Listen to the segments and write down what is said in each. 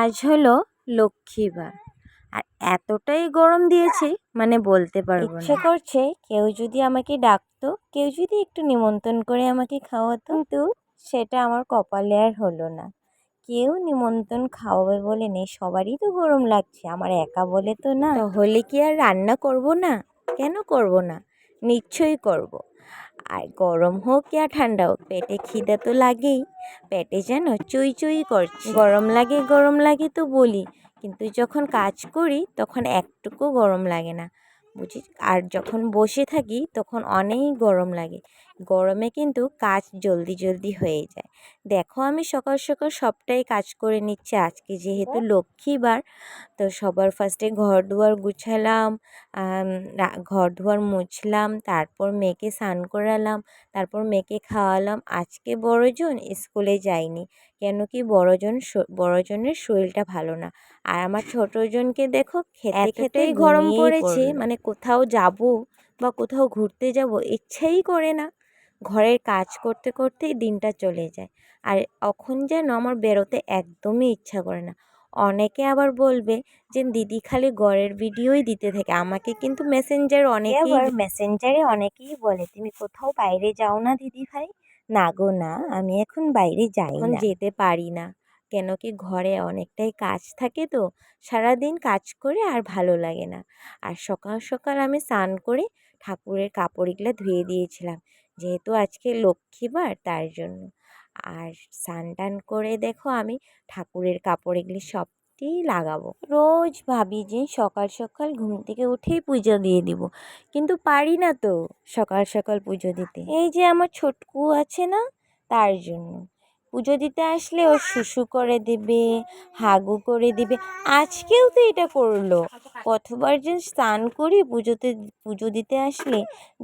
আজ হলো লক্ষ্মীবার আর এতটাই গরম দিয়েছে মানে বলতে পারবো না। ইচ্ছে করছে কেউ যদি আমাকে ডাকতো, কেউ যদি একটু নিমন্ত্রণ করে আমাকে খাওয়াতো, কিন্তু সেটা আমার কপালে আর হলো না। কেউ নিমন্ত্রণ খাওয়াবে বলে নেই, সবারই তো গরম লাগছে, আমার একা বলে তো না। তাহলে কি আর রান্না করব না? কেন করব না, নিশ্চয়ই করব। আর গরম হোক ইয়া ঠান্ডা হোক, পেটে খিদে তো লাগেই। পেটে যেন চুই চুই করছে। গরম লাগে তো বলি, কিন্তু যখন কাজ করি তখন একটুকু গরম লাগে না, বুঝি। আর যখন বসে থাকি তখন অনেক গরম লাগে। গরমে কিন্তু কাজ জলদি জলদি হয়ে যায়। দেখো আমি সকাল সকাল সবটাই কাজ করে নিচ্ছি, আজকে যেহেতু লক্ষ্মীবার। তো সবার ফার্স্টে ঘর দুয়ার গুছালাম, ঘর দুয়ার মুছলাম, তারপর মেয়েকে স্নান করালাম, তারপর মেয়েকে খাওয়ালাম। আজকে বড়জন স্কুলে যায়নি, কেন কি বড়জনের শরীরটা ভালো না। আর আমার ছোটজনকে দেখো খেতে খেতেই গরম পড়েছে, মানে কোথাও যাব বা কোথাও ঘুরতে যাব ইচ্ছাই করে না। ঘরের কাজ করতে করতেই দিনটা চলে যায়, আর এখন যেন আমার বেরোতে একদমই ইচ্ছা করে না। অনেকে আবার বলবে যে দিদি খালি ঘরের ভিডিওই দিতে থাকে, আমাকে কিন্তু মেসেঞ্জারে অনেকেই বলে তুমি কোথাও বাইরে যাও না দিদি ভাই। না গো না, আমি এখন বাইরে যাই না, যেতে পারি না। কেন কি ঘরে অনেকটাই কাজ থাকে, তো সারাদিন কাজ করে আর ভালো লাগে না। আর সকাল সকাল আমি স্নান করে ঠাকুরের কাপড়গুলো ধুয়ে দিয়েছিলাম, যেহেতু আজকে লক্ষ্মীবার তার জন্য। আর স্নান টান করে দেখো আমি ঠাকুরের কাপড় এগুলি সবটি লাগাবো। রোজ ভাবি যে সকাল সকাল ঘুম থেকে উঠেই পুজো দিয়ে দিব, কিন্তু পারি না তো সকাল সকাল পুজো দিতে। এই যে আমার ছোটকু আছে না, তার জন্য পুজো দিতে আসলে ও শুশু করে দেবে, হাগু করে দিবে। আজকেও তো এটা করলো। কতবার যে স্নান করি পুজো দিতে আসলে।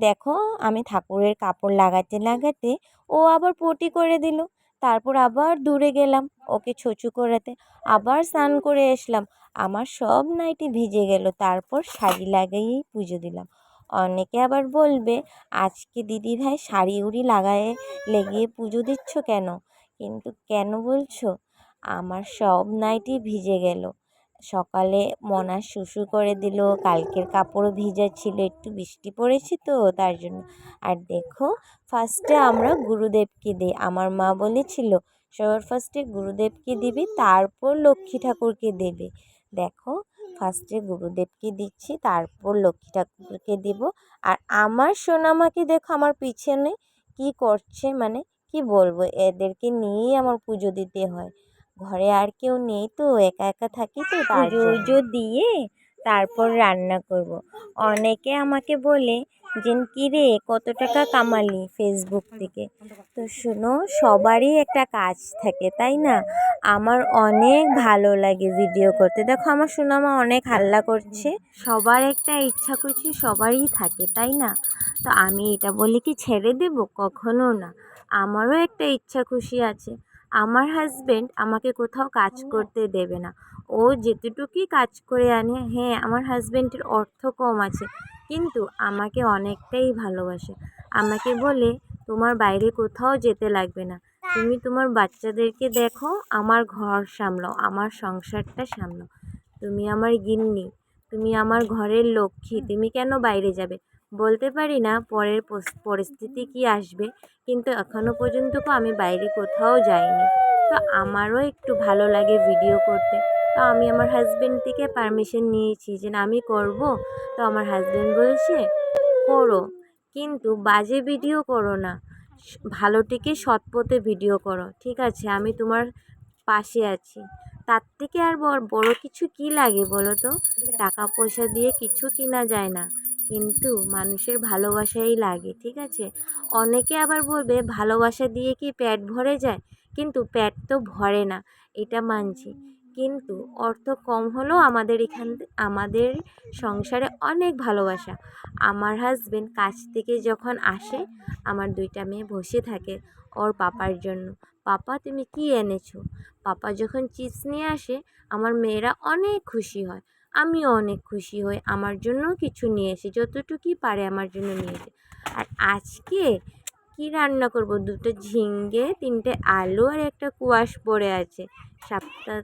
দেখো আমি ঠাকুরের কাপড় লাগাতে লাগাতে ও আবার পটি করে দিল। তারপর আবার দূরে গেলাম ওকে ছুঁচু করাতে, আবার স্নান করে আসলাম, আমার সব নাইটি ভিজে গেল। তারপর শাড়ি লাগাইয়েই পুজো দিলাম। অনেকে আবার বলবে আজকে দিদি ভাই শাড়ি উড়ি লেগিয়ে পুজো দিচ্ছ কেন? কিন্তু কেন বলছো, আমার সব নাইটি ভিজে গেল। সকালে মনা শুশু করে দিল, কালকের কাপড়ও ভিজা ছিল, একটু বৃষ্টি পড়েছে তো তার জন্য। আর দেখো ফার্স্টে আমরা গুরুদেবকে দিই, আমার মা বলেছিল সবার ফার্স্টে গুরুদেবকে দিবি, তারপর লক্ষ্মী ঠাকুরকে দেবে। দেখো ফার্স্টে গুরুদেবকে দিচ্ছি, তারপর লক্ষ্মী ঠাকুরকে দিব। আর আমার সোনামাকে দেখো আমার পিছনে কি করছে, মানে কি বলবো, এদেরকে নিয়েই আমার পুজো দিতে হয়। ঘরে আর কেউ নেই তো, একা একা থাকি তো, পুজো দিয়ে তারপর রান্না করব। অনেকে আমাকে বলে যে কি রে কত টাকা কামালি ফেসবুক থেকে। তো শোনো, সবারই একটা কাজ থাকে তাই না। আমার অনেক ভালো লাগে ভিডিও করতে। দেখো আমার সোনামা অনেক হাল্লা করছে, সবার একটা ইচ্ছা করছে, সবারই থাকে তাই না। তো আমি এটা বলে কি ছেড়ে দেব? কখনো না। আমারও একটা ইচ্ছা খুশি আছে। আমার হাজবেন্ড আমাকে কোথাও কাজ করতে দেবে না, ও যেতটুকুই কাজ করে আনে। হ্যাঁ, আমার হাজবেন্ডের অর্থ কম আছে, কিন্তু আমাকে অনেকটাই ভালোবাসে। আমাকে বলে তোমার বাইরে কোথাও যেতে লাগবে না, তুমি তোমার বাচ্চাদেরকে দেখো, আমার ঘর সামলাও, আমার সংসারটা সামলাও। তুমি আমার গিন্নি, তুমি আমার ঘরের লক্ষ্মী, তুমি কেন বাইরে যাবে? বলতে পারি না পরের পরিস্থিতি কি আসবে, কিন্তু এখনও পর্যন্ত আমি বাইরে কোথাও যাইনি। তো আমারও একটু ভালো লাগে ভিডিও করতে। তো আমি আমার হাজব্যান্ড থেকে পারমিশন নিয়েছি যে না আমি করব। তো আমার হাজব্যান্ড বলছে করো, কিন্তু বাজে ভিডিও করো না, ভালো থেকে সৎ পথে ভিডিও করো, ঠিক আছে? আমি তোমার পাশে আছি। তার থেকে আর বড় কিছু কি লাগে বলো তো? টাকা পয়সা দিয়ে কিছু কিনা যায় না, কিন্তু মানুষের ভালোবাসাই লাগে, ঠিক আছে? অনেকে আবার বলবে ভালোবাসা দিয়ে কি পেট ভরে যায়? কিন্তু পেট তো ভরে না, এটা মানছি। কিন্তু অর্থ কম হলেও আমাদের সংসারে অনেক ভালোবাসা। আমার হাজবেন্ড কাজ থেকে যখন আসে, আমার 2টা মেয়ে বসে থাকে ওর পাপার জন্য। পাপা তুমি কি এনেছো? পাপা যখন চিপস নিয়ে আসে, আমার মেয়েরা অনেক খুশি হয়, আমিও অনেক খুশি হই। আমার জন্য কিছু নিয়ে এসে, যতটুকুই পারে আমার জন্য নিয়ে এসে। আর আজকে কি রান্না করব? 2টো ঝিঙ্গে, 3টে আলু আর একটা কুয়াশ পড়ে আছে। সপ্তাহ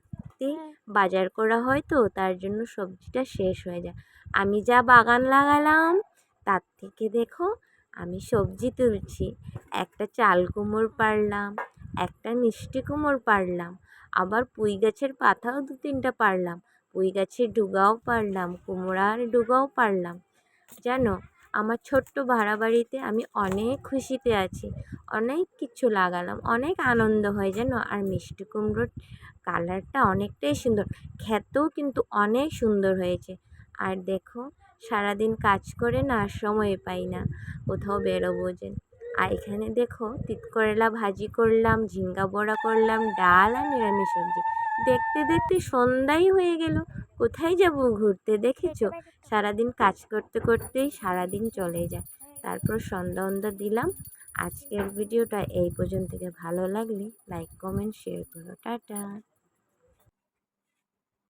বাড়িতেই বাজার করা হয় তো, তার জন্য সবজিটা শেষ হয়ে যায়। আমি যা বাগান লাগালাম তার থেকে দেখো আমি সবজি তুলছি। একটা চাল কুমড়ো পারলাম, একটা মিষ্টি কুমড়ো পারলাম, আবার পুঁই গাছের পাতাও 2-3টা পারলাম, পুঁই গাছের ডুগাও পারলাম, কুমড়ার ডুগাও পারলাম। জানো, আমার ছোট্ট ভাড়া বাড়িতে আমি অনেক খুশিতে আছি। অনেক কিছু লাগালাম, অনেক আনন্দ হয় জানো। আর মিষ্টি কুমড়োর কালারটা অনেকটাই সুন্দর, খেতেও কিন্তু অনেক সুন্দর হয়েছে। আর দেখো, সারাদিন কাজ করে না সময় পাই না কোথাও বেরোবো যে। আর এখানে দেখো তিতকরেলা ভাজি করলাম, ঝিঙ্গা বড়া করলাম, ডাল আর নিরামিষ সবজি। দেখতে দেখতে সন্ধ্যাই হয়ে গেল। কোথায় যাব ঘুরতে, দেখেছো? সারাদিন কাজ করতে করতেই সারাদিন চলে যায়। তারপর সন্ধ্যা দিলাম। আজকের ভিডিওটা এই পর্যন্ত। ভালো লাগলে লাইক কমেন্ট শেয়ার করো। টাটা।